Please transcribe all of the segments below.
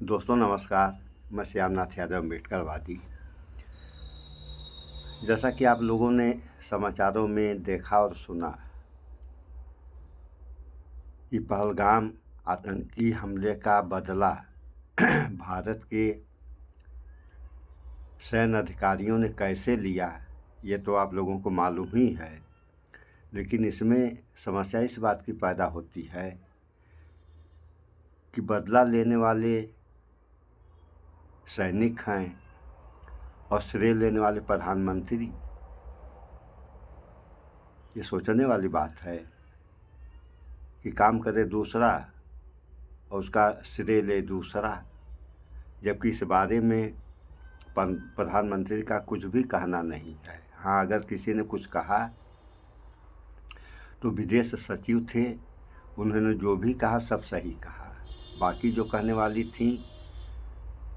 दोस्तों नमस्कार। मैं श्यामनाथ यादव अम्बेडकरवादी। जैसा कि आप लोगों ने समाचारों में देखा और सुना कि पहलगाम आतंकी हमले का बदला भारत के सैन्य अधिकारियों ने कैसे लिया, ये तो आप लोगों को मालूम ही है। लेकिन इसमें समस्या इस बात की पैदा होती है कि बदला लेने वाले सैनिक हैं और श्रेय लेने वाले प्रधानमंत्री। ये सोचने वाली बात है कि काम करे दूसरा और उसका श्रेय ले दूसरा, जबकि इस बारे में प्रधानमंत्री का कुछ भी कहना नहीं है। हाँ, अगर किसी ने कुछ कहा तो विदेश सचिव थे, उन्होंने जो भी कहा सब सही कहा। बाकी जो कहने वाली थी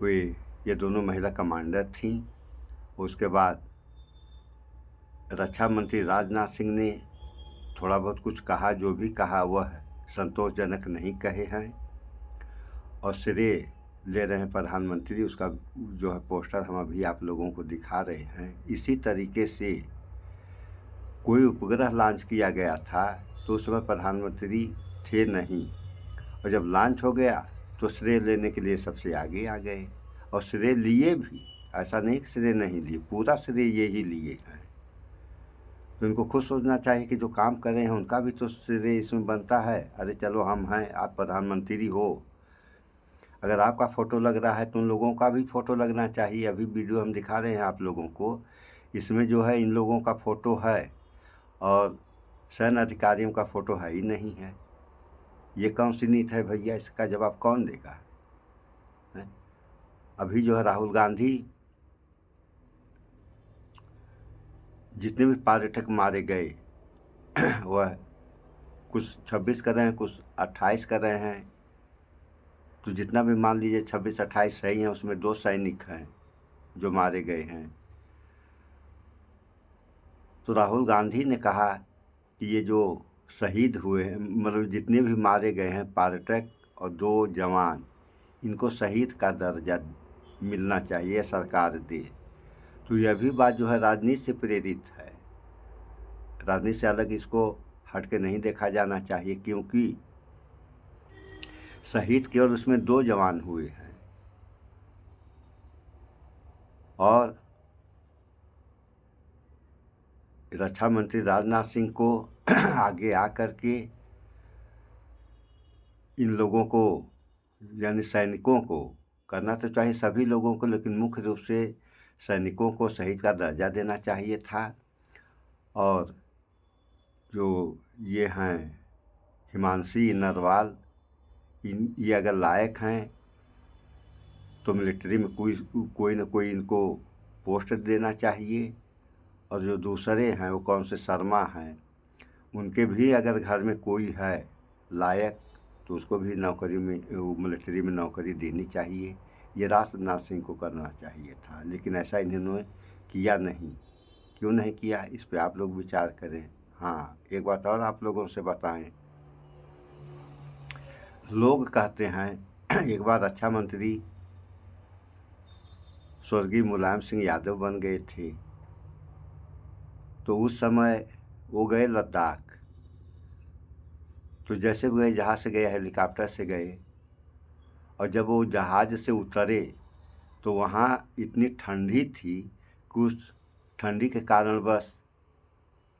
वे ये दोनों महिला कमांडर थीं। उसके बाद रक्षा मंत्री राजनाथ सिंह ने थोड़ा बहुत कुछ कहा, जो भी कहा वह संतोषजनक नहीं कहे हैं और श्रेय ले रहे हैं प्रधानमंत्री। उसका जो है पोस्टर हम अभी आप लोगों को दिखा रहे हैं। इसी तरीके से कोई उपग्रह लॉन्च किया गया था तो उस समय प्रधानमंत्री थे नहीं, और जब लॉन्च हो गया तो श्रेय लेने के लिए सबसे आगे आ गए और श्रेय लिए भी। ऐसा नहीं कि श्रेय नहीं लिए, पूरा श्रेय ये ही लिए हैं। तो इनको खुद सोचना चाहिए कि जो काम कर रहे हैं उनका भी तो श्रेय इसमें बनता है। अरे चलो, हम हैं, आप प्रधानमंत्री हो, अगर आपका फ़ोटो लग रहा है तो उन लोगों का भी फ़ोटो लगना चाहिए। अभी वीडियो हम दिखा रहे हैं आप लोगों को, इसमें जो है इन लोगों का फ़ोटो है और सैन्य अधिकारियों का फ़ोटो है ही नहीं है। ये कौन सी नीति है भैया? इसका जवाब कौन देगा? है? अभी जो है राहुल गांधी, जितने भी पर्यटक मारे गए वह कुछ 26 कर रहे हैं, कुछ 28 कर रहे हैं। तो जितना भी मान लीजिए 26-28 सही हैं, उसमें 2 सैनिक हैं जो मारे गए हैं। तो राहुल गांधी ने कहा कि ये जो शहीद हुए हैं, मतलब जितने भी मारे गए हैं पर्यटक और 2 जवान, इनको शहीद का दर्जा मिलना चाहिए, सरकार दे। तो यह भी बात जो है राजनीति से प्रेरित है। राजनीति से अलग इसको हट के नहीं देखा जाना चाहिए, क्योंकि शहीद केवल उसमें 2 जवान हुए हैं और रक्षा मंत्री राजनाथ सिंह को आगे आकर के इन लोगों को, यानी सैनिकों को, करना तो चाहिए सभी लोगों को, लेकिन मुख्य रूप से सैनिकों को शहीद का दर्जा देना चाहिए था। और जो ये हैं हिमांशी नरवाल, ये अगर लायक हैं तो मिलिट्री में कोई न कोई इनको पोस्ट देना चाहिए। और जो दूसरे हैं वो कौन से शर्मा हैं, उनके भी अगर घर में कोई है लायक तो उसको भी नौकरी में, मिलिट्री में नौकरी देनी चाहिए। ये राजनाथ सिंह को करना चाहिए था, लेकिन ऐसा इन्होंने किया नहीं। क्यों नहीं किया, इस पे आप लोग विचार करें। हाँ, एक बात और आप लोगों से बताएं, लोग कहते हैं एक बार रक्षा मंत्री स्वर्गीय मुलायम सिंह यादव बन गए थे, तो उस समय वो गए लद्दाख। तो जैसे भी गए, जहाज़ से गए, हेलीकॉप्टर से गए, और जब वो जहाज़ से उतरे तो वहाँ इतनी ठंडी थी कि उस ठंडी के कारण बस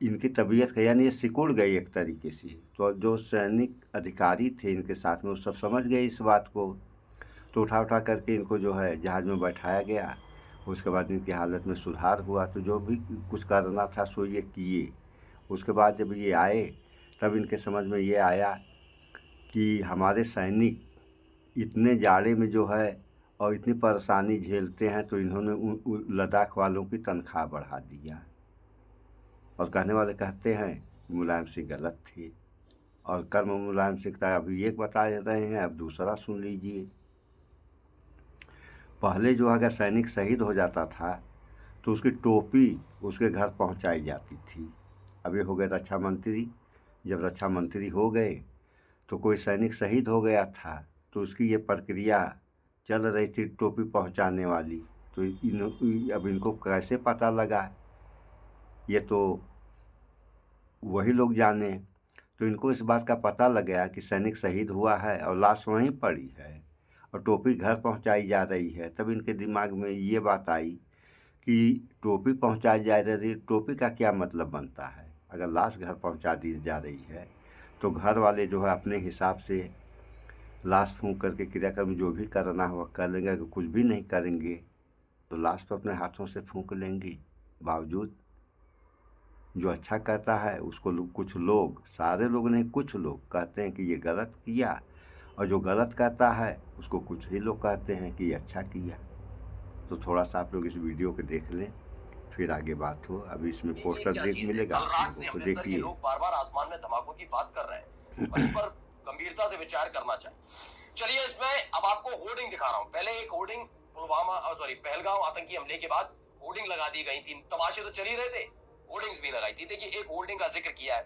इनकी तबीयत का, यानी ये सिकुड़ गई एक तरीके से। तो जो सैनिक अधिकारी थे इनके साथ में, वो सब समझ गए इस बात को, तो उठा करके इनको जो है जहाज़ में बैठाया गया। उसके बाद इनकी हालत में सुधार हुआ, तो जो भी कुछ करना था सो ये किए। उसके बाद जब ये आए तब इनके समझ में ये आया कि हमारे सैनिक इतने जाड़े में जो है और इतनी परेशानी झेलते हैं, तो इन्होंने लद्दाख वालों की तनख्वाह बढ़ा दिया। और कहने वाले कहते हैं कि मुलायम सिंह गलत थे और कर्म मुलायम सिंह था। अभी एक बता रहे हैं, अब दूसरा सुन लीजिए। पहले जो अगर सैनिक शहीद हो जाता था तो उसकी टोपी उसके घर पहुंचाई जाती थी। अब ये हो गए रक्षा मंत्री। जब रक्षा मंत्री हो गए तो कोई सैनिक शहीद हो गया था तो उसकी ये प्रक्रिया चल रही थी टोपी पहुंचाने वाली, तो अब इनको कैसे पता लगा, ये तो वही लोग जाने। तो इनको इस बात का पता लग गया कि सैनिक शहीद हुआ है और लाश वहीं पड़ी है और टोपी घर पहुंचाई जा रही है। तब इनके दिमाग में ये बात आई कि टोपी पहुंचाई जा रही है, टोपी का क्या मतलब बनता है। अगर लाश घर पहुंचा दी जा रही है तो घर वाले जो है अपने हिसाब से लाश फूंक करके क्रियाक्रम जो भी करना हो कर लेंगे। अगर कुछ भी नहीं करेंगे तो लाश तो अपने हाथों से फूंक लेंगे। बावजूद जो अच्छा करता है उसको कुछ लोग, सारे लोग नहीं, कुछ लोग कहते हैं कि ये गलत किया, और जो गलत करता है उसको कुछ ही लोग कहते हैं कि ये अच्छा किया। तो थोड़ा सा आप लोग इस वीडियो को देख लें, फिर आगे बात हो। अभी इसमें पोस्टर देख मिलेगा कल रात से अमृतसर के लोग बार बार आसमान में धमाकों की बात कर रहे हैं और इस पर गंभीरता से विचार करना चाहिए। चलिए इसमें अब आपको होर्डिंग दिखा रहा हूँ। पहले एक होर्डिंग पहलगाम आतंकी हमले के बाद होर्डिंग लगा दी गई थी। तमाशे तो चल ही रहे थे, होर्डिंग्स भी लगाई थी। देखिए एक होर्डिंग का जिक्र किया है।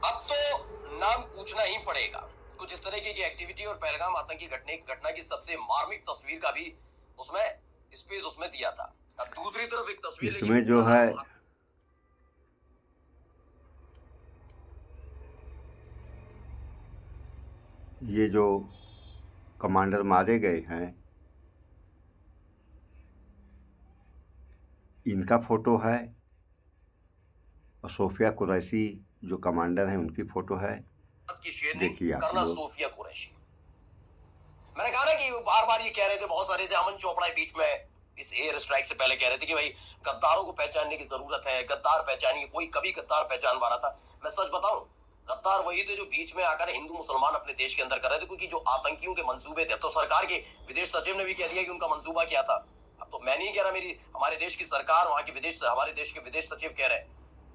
अब तो नाम पूछना ही पड़ेगा। कुछ इस तरीके की एक्टिविटी और पहलगाम आतंकी घटना की सबसे मार्मिक तस्वीर का भी उसमें स्पेस उसमें दिया था। अब दूसरी तरफ एक तस्वीर इसमें जो है ये जो कमांडर मारे गए हैं इनका फोटो है और सोफिया कुरैशी जो कमांडर हैं उनकी फोटो है। देखिए आप लोग। सोफिया कुरैशी, मैंने कहा ना कि बार बार ये कह रहे थे बहुत सारे, अमन चोपड़ा बीच में इस एयर स्ट्राइक से पहले कह रहे थे कि भाई गद्दारों को पहचानने की जरूरत है, गद्दार पहचानिए। कोई कभी गद्दार पहचान पा रहा था? मैं सच बताऊं, गद्दार वही थे जो बीच में आकर हिंदू मुसलमान अपने देश के अंदर कर रहे थे, क्योंकि जो आतंकियों के मंसूबे थे। तो सरकार के विदेश सचिव ने भी कह दिया कि उनका मंसूबा क्या था। अब तो मैं नहीं कह रहा, मेरी हमारे देश की सरकार, वहां के हमारे देश के विदेश सचिव कह रहे हैं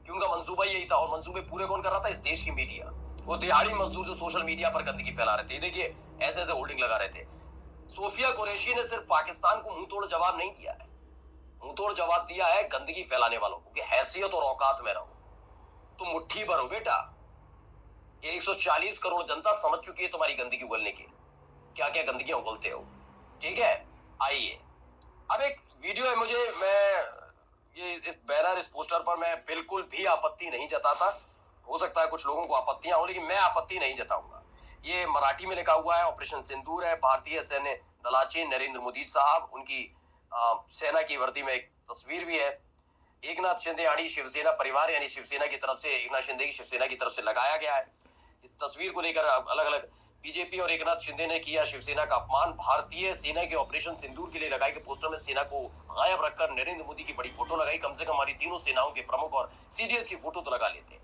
कि उनका मंसूबा यही था। और मंसूबे पूरे कौन कर रहा था? इस देश की मीडिया, वो दिहाड़ी मजदूर जो सोशल मीडिया पर गंदगी फैला रहे थे। देखिए ऐसे ऐसे होल्डिंग लगा रहे थे। सोफिया कुरैशी ने सिर्फ पाकिस्तान को मुंह तोड़ जवाब नहीं दिया है, मुंह तोड़ जवाब दिया है गंदगी फैलाने वालों को कि हैसियत और औकात में रहो। तुम मुट्ठी भर हो बेटा, ये 140 करोड़ जनता समझ चुकी है तुम्हारी गंदगी उगलने की, क्या क्या गंदगियां उगलते हो। ठीक है, आइए अब एक वीडियो है। मैं इस बैनर, इस पोस्टर पर मैं बिल्कुल भी आपत्ति नहीं जताता। हो सकता है कुछ लोगों को आपत्तियां हो, लेकिन मैं आपत्ति नहीं जताऊंगा। ये मराठी में लिखा हुआ है, ऑपरेशन सिंदूर है। भारतीय सैन्य दलाची नरेंद्र मोदी साहब, उनकी सेना की वर्दी में एक तस्वीर भी है। एकनाथ शिंदे यानी शिवसेना परिवार, यानी शिवसेना की तरफ से, एकनाथ शिंदे की शिवसेना की तरफ से लगाया गया है। इस तस्वीर को लेकर अलग अलग बीजेपी और एकनाथ शिंदे ने किया शिवसेना का अपमान। भारतीय सेना के ऑपरेशन सिंदूर के लिए लगाए गए पोस्टर में सेना को गायब रखकर नरेंद्र मोदी की बड़ी फोटो लगाई। कम से कम हमारी तीनों सेनाओं के प्रमुख और सीडीएस की फोटो तो लगा लेते।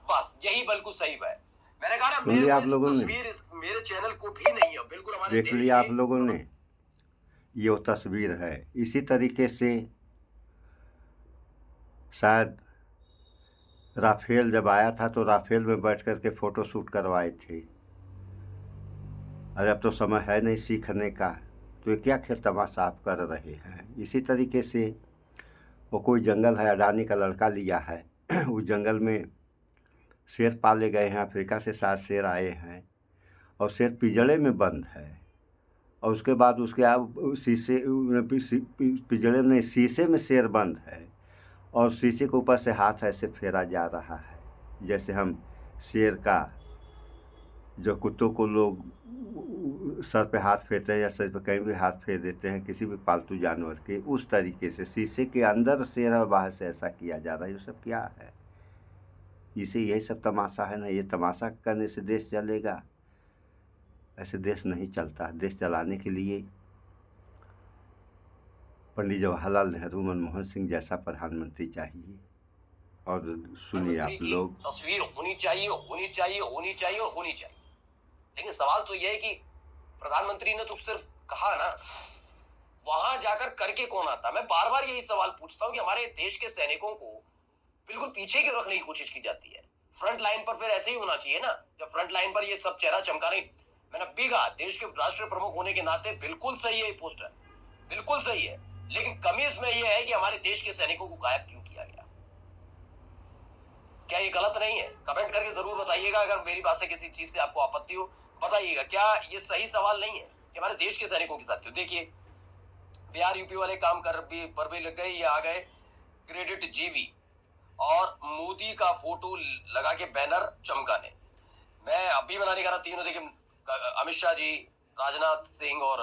बस यही बिल्कुल सही है। मैंने कहा मेरे आप लोगों ने मेरे चैनल को भी नहीं है, बिल्कुल हमारे देख लिया आप लोगों ने। ये वो तस्वीर है। इसी तरीके से शायद राफेल जब आया था तो राफेल में बैठ कर के फ़ोटो शूट करवाए थे। अरे अब तो समय है नहीं सीखने का, तो ये क्या खेल तमाशा आप कर रहे हैं। इसी तरीके से वो कोई जंगल है, अडानी का लड़का लिया है उस जंगल में शेर पाले गए हैं, अफ्रीका से 7 शेर आए हैं और शेर पिंजड़े में बंद है। और उसके बाद उसके आप पिंजड़े में शीशे में शेर बंद है और शीशे के ऊपर से हाथ ऐसे फेरा जा रहा है, जैसे हम शेर का, जो कुत्तों को लोग सर पे हाथ फेरते हैं या सर पे कहीं भी हाथ फेर देते हैं किसी भी पालतू जानवर के, उस तरीके से शीशे के अंदर शेर और बाहर से ऐसा किया जा रहा है। ये सब क्या है? इसे यही सब तमाशा है ना। ये तमाशा करने से देश चलेगा? ऐसे देश नहीं चलता। देश चलाने के लिए पंडित जवाहरलाल नेहरू, मनमोहन सिंह जैसा प्रधानमंत्री चाहिए। और सुनिए आप लोग, तस्वीर होनी चाहिए, होनी चाहिए, होनी चाहिए और होनी चाहिए। लेकिन सवाल तो यह है कि प्रधानमंत्री ने तो सिर्फ कहा ना, वहां जाकर करके कौन आता? मैं बार बार यही सवाल पूछता हूं कि हमारे देश के सैनिकों को बिल्कुल पीछे क्यों रखने की कोशिश की जाती है? फ्रंट लाइन पर फिर ऐसे ही होना चाहिए ना, जब फ्रंट लाइन पर ये सब चेहरा चमका नहीं। मैंने भी कहा, देश के राष्ट्रीय प्रमुख होने के नाते बिल्कुल सही है ये पोस्टर, बिल्कुल सही है। लेकिन कमी इसमें यह है कि हमारे देश के सैनिकों को गायब क्यों किया गया? क्या ये गलत नहीं है? कमेंट करके जरूर बताइएगा। अगर मेरी बात से किसी चीज से आपको आपत्ति हो बताइएगा। क्या ये सही सवाल नहीं है? कि हमारे देश के सैनिकों के साथ क्यों? देखिए, बिहार यूपी वाले काम पर भी लग गए, ये आ गए क्रेडिट जीवी और मोदी का फोटो लगा के बैनर चमकाने। मैं अभी बनाने का रहा तीनों, देखिए अमित शाह जी, राजनाथ सिंह और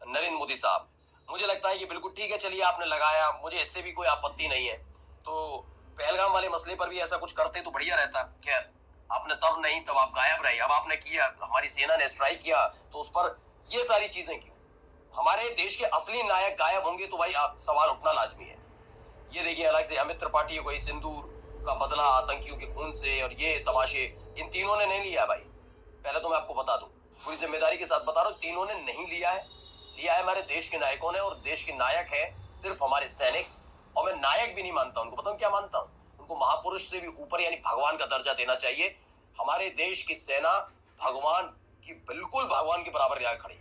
नरेंद्र मोदी साहब, मुझे लगता है कि बिल्कुल ठीक है, चलिए आपने लगाया, मुझे इससे भी कोई आपत्ति नहीं है। तो पहलगाम वाले मसले पर भी ऐसा कुछ करते तो बढ़िया रहता। खैर, आपने तब नहीं, तब आप गायब रहे, अब आपने किया, हमारी सेना ने स्ट्राइक किया, तो उस पर ये सारी चीजें क्यों? हमारे देश के असली नायक गायब होंगे तो भाई आप सवाल उठना लाजमी है। ये देखिए, अलग से अमित त्रिपाठी कोई सिंदूर का बदला आतंकियों के खून से, और ये तमाशे इन तीनों ने नहीं लिया भाई। पहले तो मैं आपको बता दूं, पूरी जिम्मेदारी के साथ बता रहा हूं, तीनों ने नहीं लिया है। लिया है हमारे देश के नायकों ने, और देश के नायक है सिर्फ हमारे सैनिक। और मैं नायक भी नहीं मानता उनको, बताऊं क्या मानता हूं? उनको महापुरुष से भी ऊपर यानी भगवान का दर्जा देना चाहिए। हमारे देश की सेना भगवान की, बिल्कुल भगवान के बराबर यहाँ खड़ी है।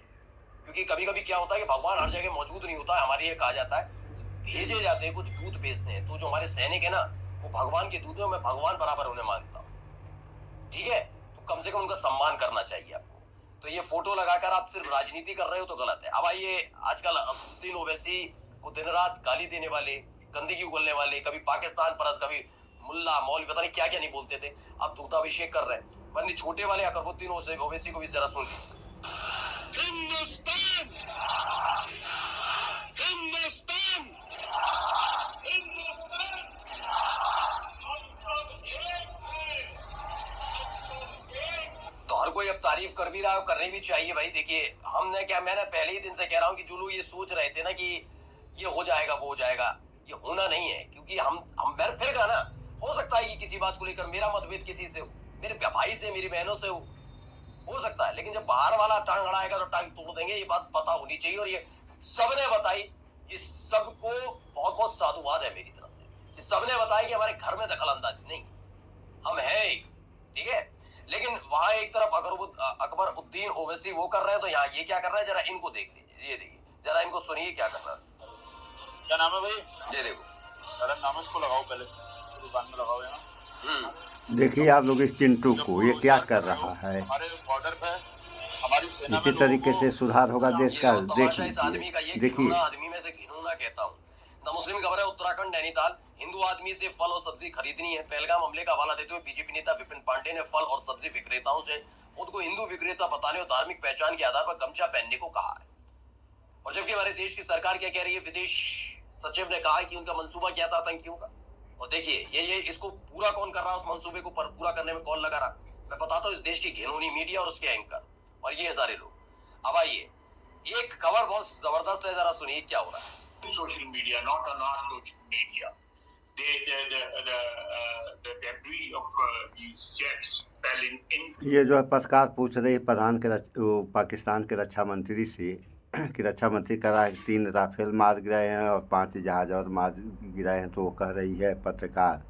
क्योंकि कभी कभी क्या होता है कि भगवान हर जगह मौजूद नहीं होता है। हमारे ये कहा जाता है भेजे जाते हैं कुछ दूत भेजते हैं, तो जो हमारे सैनिक है ना, वो भगवान के दूत है, मैं भगवान बराबर उन्हें मानता हूँ। ठीक है, तो कम से कम उनका सम्मान करना चाहिए आपको। तो ये फोटो लगाकर आप सिर्फ राजनीति कर रहे हो तो गलत है। अब आइए, आजकल असदुद्दीन ओवैसी को दिन रात गाली देने वाले, गंदगी उगलने वाले, कभी पाकिस्तान परस्त, कभी मुल्ला मौलवी, पता नहीं क्या क्या नहीं बोलते थे, अब दूताभिषेक कर रहे हैं। पर छोटे वाले अकबरुद्दीन ओवैसी को भी जरा सुन। हिंदुस्तान, हिंदुस्तान, तो हर कोई अब तारीफ कर भी रहा है, करनी भी चाहिए भाई। देखिए, हमने क्या, मैंने पहले ही दिन से कह रहा हूँ कि जो लोग ये सोच रहे थे ना कि ये हो जाएगा वो हो जाएगा, ये होना नहीं है। क्योंकि हम फिर कहा ना, हो सकता है कि किसी बात को लेकर मेरा मतभेद किसी से हो, मेरे भाई से, मेरी बहनों से हो सकता है, लेकिन जब बाहर वाला टांग अड़ाएगा तो टांग तोड़ देंगे, ये बात पता होनी चाहिए। और ये सबने बताई, ये सबको बहुत बहुत साधुवाद है मेरी तरफ से कि सबने बताया कि हमारे घर में दखल अंदाजी नहीं, हम है, ठीक है। लेकिन वहां एक तरफ अकबरुद्दीन ओवैसी वो कर रहे हैं, तो यहाँ ये क्या कर रहा है, जरा इनको देख लीजिए, ये देखिए, जरा इनको सुनिए क्या कर रहा है। क्या नाम है भाई? ये देखो, अरे नाम इसको लगाओ, पहले दुकान में लगाओ यहाँ। देखिए आप लोग इस चिंटू को, ये क्या कर रहा है। हमारे बॉर्डर पे हमारी सेना इसी में तरीके से सुधार होगा देश का। देख इस आदमी का, ये देखिए, आदमी में से घिनौना कहता हूँ। द मुस्लिम खबर है, उत्तराखंड नैनीताल, हिंदू आदमी से फल और सब्जी खरीदनी है। पहलगाम हमले का हवाला देते हुए बीजेपी नेता विपिन पांडे ने फल और सब्जी विक्रेताओं से खुद को हिंदू विक्रेता बताने और धार्मिक पहचान के आधार पर गमछा पहनने को कहा है। और जबकि हमारे देश की सरकार क्या कह रही है, विदेश सचिव ने कहा कि उनका मंसूबा क्या था आतंकियों का। और देखिए, ये इसको पूरा कौन कर रहा है, उस मंसूबे को पूरा करने में कौन लगा रहा, मैं बताता हूँ। इस देश की घिनौनी मीडिया और उसके एंकर और ये सारे लोग। अब आइए, एक खबर बहुत जबरदस्त है, जरा सुनिए क्या हो रहा है। Social media, not on our social media, the debris of these jets fell in। ये जो है पत्रकार पूछ रहे पाकिस्तान के रक्षा मंत्री से कि रक्षा मंत्री कह रहा है 3 राफेल मार गिराए हैं और 5 जहाज और मार गिराए हैं, तो वो कह रही है पत्रकार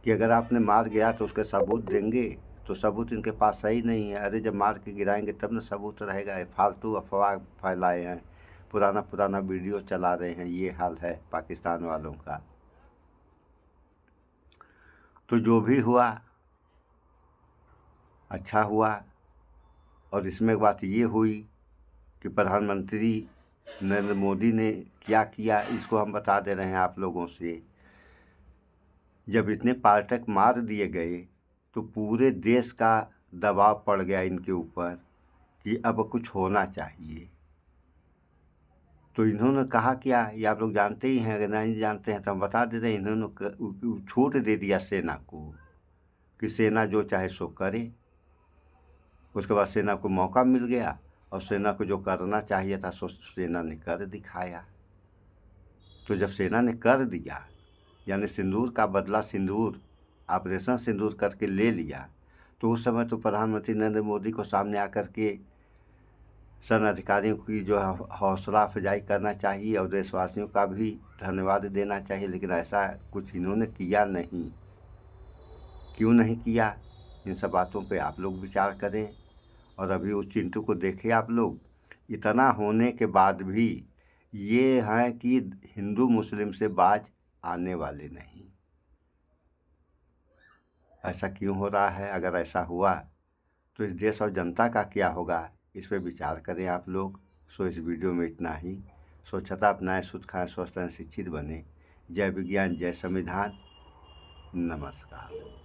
कि अगर आपने मार गिरा तो उसके सबूत देंगे, तो सबूत इनके पास सही नहीं है। अरे जब मार के गिराएंगे तब न सबूत रहेगा। फालतू अफवाह फैलाए हैं, पुराना वीडियो चला रहे हैं, ये हाल है पाकिस्तान वालों का। तो जो भी हुआ अच्छा हुआ। और इसमें बात ये हुई कि प्रधानमंत्री नरेंद्र मोदी ने क्या किया, इसको हम बता दे रहे हैं आप लोगों से। जब इतने पार्टक मार दिए गए तो पूरे देश का दबाव पड़ गया इनके ऊपर कि अब कुछ होना चाहिए। तो इन्होंने कहा क्या, ये आप लोग जानते ही हैं, अगर नहीं जानते हैं तो हम बता देते हैं। इन्होंने छूट दे दिया सेना को कि सेना जो चाहे सो करे। उसके बाद सेना को मौका मिल गया और सेना को जो करना चाहिए था सो सेना ने कर दिखाया। तो जब सेना ने कर दिया, यानी सिंदूर का बदला सिंदूर, ऑपरेशन सिंदूर करके ले लिया, तो उस समय तो प्रधानमंत्री नरेंद्र मोदी को सामने आकर के सैन्य अधिकारियों की जो है हौसला अफजाई करना चाहिए और देशवासियों का भी धन्यवाद देना चाहिए। लेकिन ऐसा कुछ इन्होंने किया नहीं। क्यों नहीं किया, इन सब बातों पे आप लोग विचार करें। और अभी उस चिंटू को देखें आप लोग, इतना होने के बाद भी ये हैं कि हिंदू मुस्लिम से बाज आने वाले नहीं। ऐसा क्यों हो रहा है? अगर ऐसा हुआ तो इस देश और जनता का क्या होगा, इस पर विचार करें आप लोग। सो इस वीडियो में इतना ही। स्वच्छता अपनाएं, शुद्ध खाएं, स्वस्थ रहें, शिक्षित बने। जय विज्ञान, जय संविधान। नमस्कार।